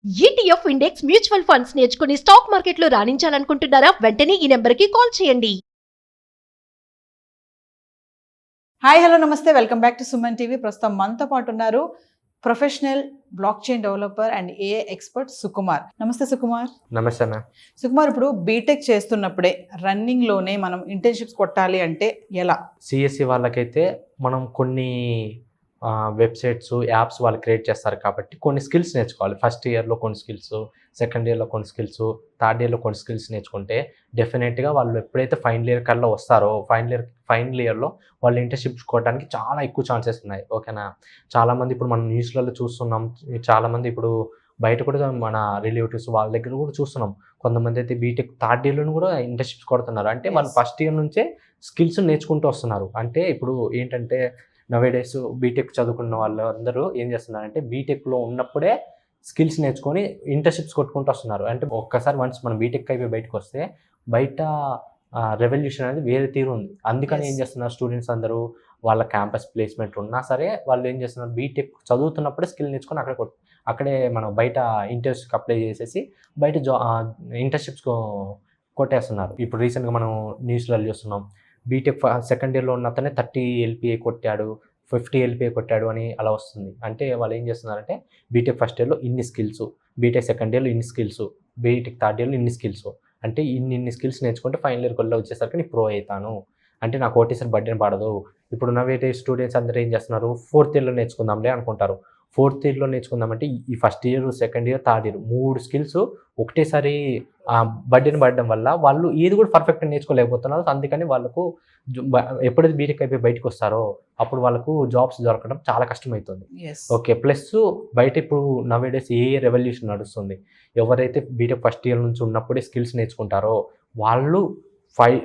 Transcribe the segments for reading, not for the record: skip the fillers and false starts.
ETF index mutual funds నేర్చుకుని stock మార్కెట్లో రాణించాలనుకుంటున్నారా? వెంటనే ఈ నెంబర్కి కాల్ చేయండి. హాయ్ హలో నమస్తే, welcome back to Suman TV. ప్రస్తుతం మనతో పాటు ఉన్నారు professional block chain developer and AI expert Sukumar. నమస్తే సుకుమార్. నమస్తే అన్న. సుకుమార్, ఇప్పుడు బీటెక్ చేస్తున్నప్పుడే రన్నింగ్ లోనే మనం ఇంటర్న్షిప్స్ కొట్టాలి అంటే ఎలా? సిఎస్సి వాళ్ళకైతే మనం కొన్ని వెబ్సైట్స్ యాప్స్ వాళ్ళు క్రియేట్ చేస్తారు కాబట్టి కొన్ని స్కిల్స్ నేర్చుకోవాలి. ఫస్ట్ ఇయర్లో కొన్ని స్కిల్స్, సెకండ్ ఇయర్లో కొన్ని స్కిల్స్, థర్డ్ ఇయర్లో కొన్ని స్కిల్స్ నేర్చుకుంటే డెఫినెట్గా వాళ్ళు ఎప్పుడైతే ఫైనల్ ఇయర్ కల్లా వస్తారో ఫైనల్ ఇయర్లో వాళ్ళు ఇంటర్న్షిప్స్ కొట్టడానికి చాలా ఎక్కువ ఛాన్సెస్ ఉన్నాయి. ఓకేనా? చాలామంది ఇప్పుడు మనం న్యూస్లలో చూస్తున్నాం, చాలామంది ఇప్పుడు బయట కూడా మన రిలేటివ్స్ వాళ్ళ దగ్గర కూడా చూస్తున్నాం. కొంతమంది అయితే బీటెక్ థర్డ్ ఇయర్లో కూడా ఇంటర్న్షిప్స్ కొడుతున్నారు. అంటే వాళ్ళు ఫస్ట్ ఇయర్ నుంచే స్కిల్స్ నేర్చుకుంటూ వస్తున్నారు. అంటే ఇప్పుడు ఏంటంటే నవేడేస్ బీటెక్ చదువుకున్న వాళ్ళు అందరూ ఏం చేస్తున్నారంటే బీటెక్లో ఉన్నప్పుడే స్కిల్స్ నేర్చుకొని ఇంటర్న్షిప్స్ కొట్టుకుంటూ వస్తున్నారు. అంటే ఒక్కసారి వన్స్ మనం బీటెక్ అయిపోయి బయటకు వస్తే బయట రెవల్యూషన్ అనేది వేరే తీరు ఉంది. అందుకని ఏం చేస్తున్నారు స్టూడెంట్స్ అందరూ వాళ్ళ క్యాంపస్ ప్లేస్మెంట్ ఉన్నా సరే వాళ్ళు ఏం చేస్తున్నారు బీటెక్ చదువుతున్నప్పుడే స్కిల్ నేర్చుకొని అక్కడే మనం బయట ఇంటర్న్షిప్కి అప్లై చేసేసి బయట ఇంటర్న్షిప్స్ కొట్టేస్తున్నారు. ఇప్పుడు రీసెంట్గా మనం న్యూస్లలో చూస్తున్నాం, బీటెక్ సెకండ్ ఇయర్లో ఉన్న అతనే 30 LPA కొట్టాడు, 50 LPA కొట్టాడు అని అలా వస్తుంది. అంటే వాళ్ళు ఏం చేస్తున్నారంటే బీటెక్ ఫస్ట్ ఇయర్లో ఇన్ని స్కిల్స్, బీటెక్ సెకండ్ ఇయర్లో ఇన్ని స్కిల్స్, బీటెక్ థర్డ్ ఇయర్లో ఇన్ని స్కిల్స్, అంటే ఇన్ని స్కిల్స్ నేర్చుకుంటే ఫైనల్ ఇయర్ కొల్లో వచ్చేసరికి నేను ప్రో అవుతాను, అంటే నాకు ఒకటేసారి బడ్డెన్ పడదు. ఇప్పుడు నవ్వేటే స్టూడెంట్స్ అందరూ ఏం చేస్తున్నారు, ఫోర్త్ ఇయర్లో నేర్చుకుందాంలే అనుకుంటారు. ఫోర్త్ ఇయర్లో నేర్చుకుందామంటే ఈ first year, second year, third year 3 skills ఒకటేసారి బడ్డెన్ పడడం వల్ల వాళ్ళు ఏది కూడా పర్ఫెక్ట్గా నేర్చుకోలేకపోతున్నారు. అందుకని వాళ్ళకు ఎప్పుడైతే బీటెక్ అయిపోయి బయటకు వస్తారో అప్పుడు వాళ్ళకు జాబ్స్ దొరకడం చాలా కష్టమవుతుంది. ఓకే, ప్లస్ బయట ఇప్పుడు నవేడేస్ ఏ రెవల్యూషన్ నడుస్తుంది. ఎవరైతే బీటెక్ ఫస్ట్ ఇయర్ నుంచి ఉన్నప్పుడే స్కిల్స్ నేర్చుకుంటారో వాళ్ళు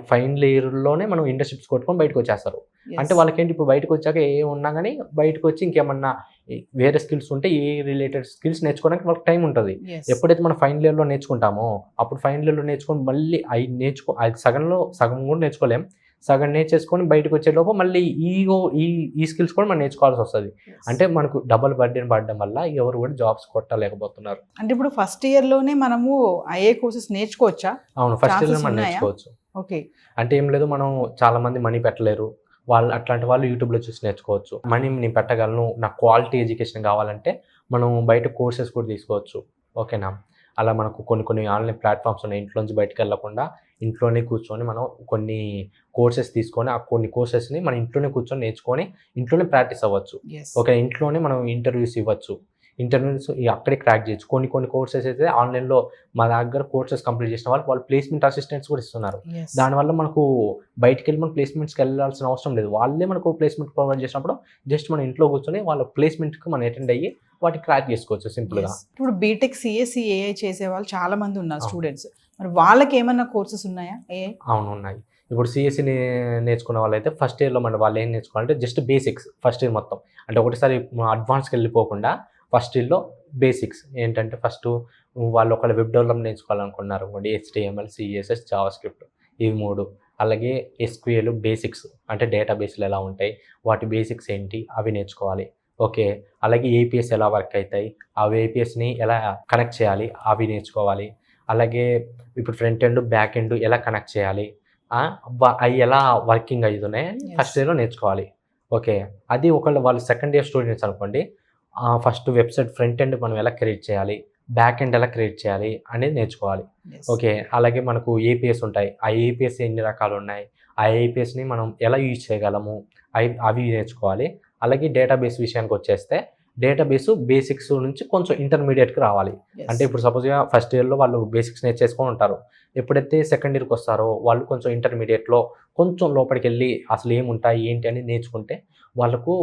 ఫైనల్ ఇయర్లోనే మనం ఇంటర్న్షిప్స్ కొట్టుకొని బయటకు వచ్చేస్తారు. అంటే వాళ్ళకేంటి ఇప్పుడు బయటకు వచ్చాక ఏ ఉన్నా కానీ బయటకు వచ్చి ఇంకేమన్నా వేరే స్కిల్స్ ఉంటే ఏ రిలేటెడ్ స్కిల్స్ నేర్చుకోవడానికి వాళ్ళకి టైం ఉంటుంది. ఎప్పుడైతే మనం ఫైనల్ ఇయర్లో నేర్చుకుంటామో అప్పుడు ఫైనల్ ఇయర్లో నేర్చుకొని మళ్ళీ అది సగం కూడా నేర్చుకోలేం. సగం నేర్చేసుకొని బయటకు వచ్చేలోపు మళ్ళీ ఈ స్కిల్స్ కూడా మనం నేర్చుకోవాల్సి వస్తుంది. అంటే మనకు డబుల్ బర్డెన్ పడడం వల్ల ఎవరు కూడా జాబ్స్ కొట్టలేకపోతున్నారు. అంటే ఇప్పుడు ఫస్ట్ ఇయర్లోనే మనము ఐఏ కోర్సెస్ నేర్చుకోవచ్చా? అవును, ఫస్ట్ ఇయర్లో మనం నేర్చుకోవచ్చు. ఓకే, అంటే ఏం లేదు, మనం చాలామంది మనీ పెట్టలేరు, అట్లాంటి వాళ్ళు యూట్యూబ్లో చూసి నేర్చుకోవచ్చు. మనీ నేను పెట్టగలను, నాకు క్వాలిటీ ఎడ్యుకేషన్ కావాలంటే మనం బయట కోర్సెస్ కూడా తీసుకోవచ్చు. ఓకేనా? అలా మనకు కొన్ని ఆన్లైన్ ప్లాట్ఫామ్స్ ఉన్నాయి. ఇంట్లోంచి బయటకు వెళ్ళకుండా ఇంట్లోనే కూర్చొని మనం కొన్ని కోర్సెస్ తీసుకొని ఆ కొన్ని కోర్సెస్ని మనం ఇంట్లోనే కూర్చొని నేర్చుకొని ఇంట్లోనే ప్రాక్టీస్ అవ్వచ్చు. ఓకే, ఇంట్లోనే మనం ఇంటర్వ్యూస్ ఇవ్వచ్చు, ఇంటర్వ్యూస్ అక్కడే క్రాక్ చేయొచ్చు. కొన్ని కోర్సెస్ అయితే ఆన్లైన్లో మా దగ్గర కోర్సెస్ కంప్లీట్ చేసిన వాళ్ళు ప్లేస్మెంట్ అసిస్టెంట్స్ కూడా ఇస్తున్నారు. దానివల్ల మనకు బయటికి వెళ్ళి మనం ప్లేస్మెంట్స్కి వెళ్ళాల్సిన అవసరం లేదు. వాళ్ళే మనకు ప్లేస్మెంట్ ప్రొవైడ్ చేసినప్పుడు జస్ట్ మన ఇంట్లో కూర్చొని వాళ్ళ ప్లేస్మెంట్కి మనం అటెండ్ అయ్యి వాటికి క్రాక్ చేసుకోవచ్చు సింపుల్గా. ఇప్పుడు బీటెక్ సిఎస్సి ఏఐ చేసే వాళ్ళు చాలా మంది ఉన్నారు స్టూడెంట్స్, మరి వాళ్ళకి ఏమన్నా కోర్సెస్ ఉన్నాయా ఏఐ? అవును, ఉన్నాయి. ఇప్పుడు సిఎస్సిని నేర్చుకున్న వాళ్ళైతే ఫస్ట్ ఇయర్లో వాళ్ళు ఏం నేర్చుకోవాలంటే జస్ట్ బేసిక్స్ ఫస్ట్ ఇయర్ మొత్తం. అంటే ఒకటిసారి అడ్వాన్స్కి వెళ్ళిపోకుండా ఫస్ట్ ఇయర్లో బేసిక్స్ ఏంటంటే ఫస్ట్ వాళ్ళు ఒకవేళ వెబ్ డెవలప్మెంట్ నేర్చుకోవాలనుకున్నారు అనుకోండి, HTML, CSS, జావాస్క్రిప్ట్ ఇవి 3. అలాగే SQL బేసిక్స్, అంటే డేటాబేస్లు ఎలా ఉంటాయి వాటి బేసిక్స్ ఏంటి అవి నేర్చుకోవాలి. ఓకే, అలాగే APIs ఎలా వర్క్ అవుతాయి, అవి APIsని ఎలా కనెక్ట్ చేయాలి అవి నేర్చుకోవాలి. అలాగే ఇప్పుడు ఫ్రంట్ ఎండ్ బ్యాక్ ఎండ్ ఎలా కనెక్ట్ చేయాలి, అవి ఎలా వర్కింగ్ అవుతున్నాయి ఫస్ట్ ఇయర్లో నేర్చుకోవాలి. ఓకే, అది ఒకవేళ వాళ్ళు సెకండ్ ఇయర్ స్టూడెంట్స్ అనుకోండి, ఫస్ట్ వెబ్సైట్ ఫ్రంట్ ఎండ్ మనం ఎలా క్రియేట్ చేయాలి, బ్యాక్ ఎండ్ ఎలా క్రియేట్ చేయాలి అనేది నేర్చుకోవాలి. ఓకే, అలాగే మనకు APIs ఉంటాయి, ఆ APIs ఎన్ని రకాలు ఉన్నాయి, ఆ APIsని మనం ఎలా యూజ్ చేయగలము అవి నేర్చుకోవాలి. అలాగే డేటాబేస్ విషయానికి వచ్చేస్తే డేటాబేస్ బేసిక్స్ నుంచి కొంచెం ఇంటర్మీడియట్కి రావాలి. అంటే ఇప్పుడు సపోజ్గా ఫస్ట్ ఇయర్లో వాళ్ళు బేసిక్స్ నేర్చేసుకొని ఉంటారు. ఎప్పుడైతే సెకండ్ ఇయర్కి వస్తారో వాళ్ళు కొంచెం ఇంటర్మీడియట్లో కొంచెం లోపలికి వెళ్ళి అసలు ఏముంటాయి ఏంటి అని నేర్చుకుంటే వాళ్ళకు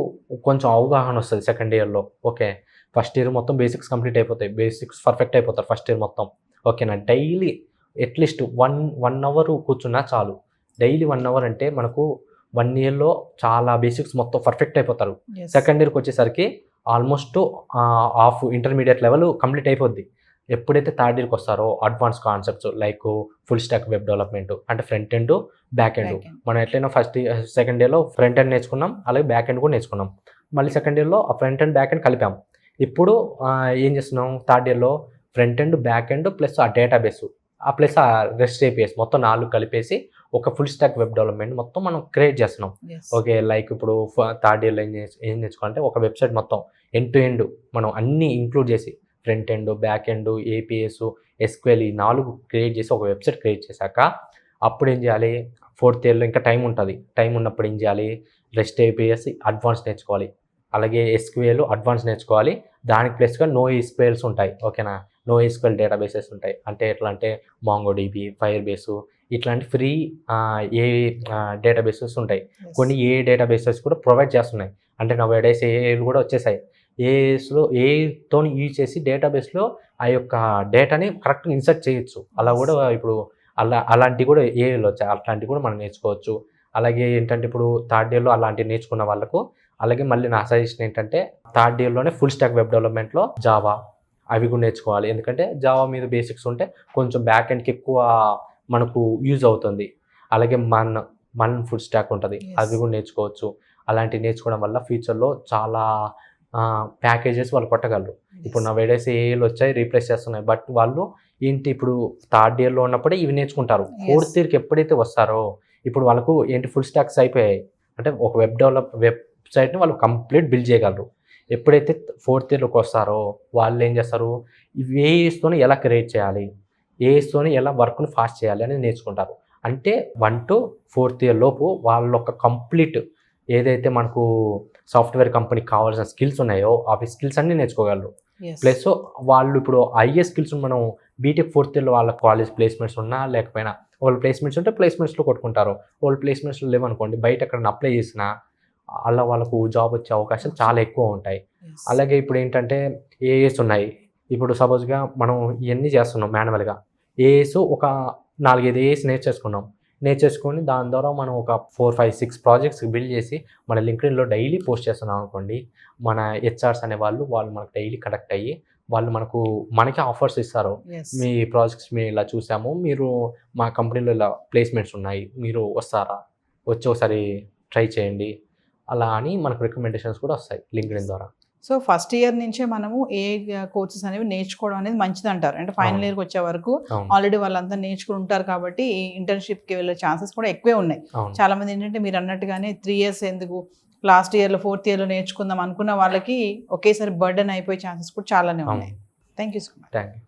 కొంచెం అవగాహన వస్తుంది సెకండ్ ఇయర్లో. ఓకే, ఫస్ట్ ఇయర్ మొత్తం బేసిక్స్ కంప్లీట్ అయిపోతాయి, బేసిక్స్ పర్ఫెక్ట్ అయిపోతారు ఫస్ట్ ఇయర్ మొత్తం. ఓకేనా? డైలీ అట్లీస్ట్ 1 అవర్ కూర్చున్నా చాలు. డైలీ 1 అవర్ అంటే మనకు 1 ఇయర్లో చాలా బేసిక్స్ మొత్తం పర్ఫెక్ట్ అయిపోతారు. సెకండ్ ఇయర్కి వచ్చేసరికి almost half intermediate level complete అయిపోద్ది. ఎప్పుడైతే థర్డ్ ఇయర్కి వస్తారో advance concepts like full stock web development, అంటే ఫ్రంట్ ఎండ్ బ్యాక్ ఎండ్. మనం ఎట్లయినా సెకండ్ ఇయర్లో ఫ్రంట్ ఎండ్ నేర్చుకున్నాం, అలాగే బ్యాక్ ఎండ్ కూడా నేర్చుకున్నాం. మళ్ళీ సెకండ్ ఇయర్లో ఆ ఫ్రంట్ అండ్ బ్యాక్ ఎండ్ కలిపాం. ఇప్పుడు ఏం చేస్తున్నాం, థర్డ్ ఇయర్లో front end, back end plus ఆ డేటాబేస్ ప్లస్ ఆ రెస్ట్ ఏపీఎస్ మొత్తం 4 కలిపేసి ఒక ఫుల్ స్టాక్ వెబ్ డెవలప్మెంట్ మొత్తం మనం క్రియేట్ చేస్తున్నాం. ఓకే, లైక్ ఇప్పుడు థర్డ్ ఇయర్లో ఏం నేర్చుకోవాలంటే ఒక వెబ్సైట్ మొత్తం ఎండ్ టు ఎండ్ మనం అన్నీ ఇంక్లూడ్ చేసి front end, back end, APS, SQL ఈ 4 క్రియేట్ చేసి ఒక వెబ్సైట్ క్రియేట్ చేశాక అప్పుడు ఏం చేయాలి, 4th ఇయర్లో ఇంకా టైం ఉంటుంది. టైం ఉన్నప్పుడు ఏం చేయాలి, రెస్ట్ ఏపీఎస్ అడ్వాన్స్ నేర్చుకోవాలి, అలాగే ఎస్క్యూఎల్ అడ్వాన్స్ నేర్చుకోవాలి. దానికి ప్లస్గా NoSQLs ఉంటాయి. ఓకేనా, NoSQL డేటాబేసెస్ ఉంటాయి. అంటే ఎట్లా అంటే MongoDB, ఫైర్బేస్ ఇట్లాంటి ఫ్రీ ఏ డేటాబేసెస్ ఉంటాయి. కొన్ని ఏ డేటాబేసెస్ కూడా ప్రొవైడ్ చేస్తున్నాయి. అంటే నౌడేస్ ఏఐలు కూడా వచ్చేసాయి. ఏఐస్లో ఏఐతో యూజ్ చేసి డేటాబేస్లో ఆ యొక్క డేటాని కరెక్ట్గా ఇన్సర్ట్ చేయొచ్చు. అలా కూడా ఇప్పుడు అలాంటివి కూడా ఏఐలు వచ్చాయి. అట్లాంటివి కూడా మనం నేర్చుకోవచ్చు. అలాగే ఏంటంటే ఇప్పుడు థర్డ్ ఇయర్లో అలాంటివి నేర్చుకున్న వాళ్ళకు, అలాగే మళ్ళీ నా సజెషన్ ఏంటంటే థర్డ్ ఇయర్లోనే ఫుల్ స్టాక్ వెబ్ డెవలప్మెంట్లో జావా అవి కూడా నేర్చుకోవాలి. ఎందుకంటే జావా మీద బేసిక్స్ ఉంటే కొంచెం బ్యాక్ ఎండ్కి ఎక్కువ మనకు యూజ్ అవుతుంది. అలాగే మన్ ఫుల్ స్టాక్ ఉంటుంది, అవి కూడా నేర్చుకోవచ్చు. అలాంటివి నేర్చుకోవడం వల్ల ఫ్యూచర్లో చాలా ప్యాకేజెస్ వాళ్ళు కొట్టగలరు. ఇప్పుడు నా వేడేసి ఏఐలు వచ్చాయి, రీప్లేస్ చేస్తున్నాయి. బట్ వాళ్ళు ఏంటి ఇప్పుడు థర్డ్ ఇయర్లో ఉన్నప్పుడే ఇవి నేర్చుకుంటారు. 4th ఇయర్కి ఎప్పుడైతే వస్తారో ఇప్పుడు వాళ్ళకు ఏంటి ఫుల్ స్టాక్స్ అయిపోయాయి. అంటే ఒక వెబ్సైట్ని వాళ్ళు కంప్లీట్ బిల్డ్ చేయగలరు. ఎప్పుడైతే 4th ఇయర్లోకి వస్తారో వాళ్ళు ఏం చేస్తారు, ఏఐస్తోనే ఎలా క్రియేట్ చేయాలి, ఏఐస్తోనే ఎలా వర్క్ను ఫాస్ట్ చేయాలి అనేది నేర్చుకుంటారు. అంటే 1 to 4th ఇయర్ లోపు వాళ్ళ ఒక కంప్లీట్ ఏదైతే మనకు సాఫ్ట్వేర్ కంపెనీకి కావాల్సిన స్కిల్స్ ఉన్నాయో అవి స్కిల్స్ అన్నీ నేర్చుకోగలరు. ప్లస్ వాళ్ళు ఇప్పుడు ఐఏ స్కిల్స్ మనం బీటెక్ 4th ఇయర్లో వాళ్ళ కాలేజ్ ప్లేస్మెంట్స్ ఉన్నా లేకపోయినా, వాళ్ళు ప్లేస్మెంట్స్ ఉంటే ప్లేస్మెంట్స్లో కొట్టుకుంటారు. వాళ్ళు ప్లేస్మెంట్స్లో లేవనుకోండి, బయట ఎక్కడ అప్లై చేసినా అలా వాళ్ళకు జాబ్ వచ్చే అవకాశాలు చాలా ఎక్కువ ఉంటాయి. అలాగే ఇప్పుడు ఏంటంటే ఏఎస్ ఉన్నాయి. ఇప్పుడు సపోజ్గా మనం ఇవన్నీ చేస్తున్నాం మాన్యువల్గా. ఏఎస్ ఒక 4-5 ఏఎస్ నేర్చేసుకొని దాని ద్వారా మనం ఒక 4-5-6 ప్రాజెక్ట్స్ బిల్డ్ చేసి మన లింక్డ్ఇన్లో డైలీ పోస్ట్ చేస్తున్నాం అనుకోండి, మన హెచ్ఆర్స్ అనే వాళ్ళు మనకు డైలీ కనెక్ట్ అయ్యి వాళ్ళు మనకి ఆఫర్స్ ఇస్తారు. మీ ప్రాజెక్ట్స్ మేము ఇలా చూసాము, మీరు మా కంపెనీలో ఇలా ప్లేస్మెంట్స్ ఉన్నాయి, మీరు వస్తారా, వచ్చి ఒకసారి ట్రై చేయండి అలా అని మనకు రికమెండేషన్స్ కూడా వస్తాయి లింక్డ్ఇన్ ద్వారా. సో ఫస్ట్ ఇయర్ నుంచే మనము ఏ కోర్సెస్ అనేవి నేర్చుకోవడం అనేది మంచిది అంటారు. అంటే ఫైనల్ ఇయర్కి వచ్చే వరకు ఆల్రెడీ వాళ్ళంతా నేర్చుకుని ఉంటారు కాబట్టి ఇంటర్న్షిప్కి వెళ్ళే ఛాన్సెస్ కూడా ఎక్కువే ఉన్నాయి. చాలా మంది ఏంటంటే మీరు అన్నట్టుగానే 3 years ఎందుకు, లాస్ట్ ఇయర్లో 4th ఇయర్లో నేర్చుకుందాం అనుకున్న వాళ్ళకి ఒకేసారి బర్డెన్ అయిపోయే ఛాన్సెస్ కూడా చాలానే ఉన్నాయి. Thank you so much. Thank you.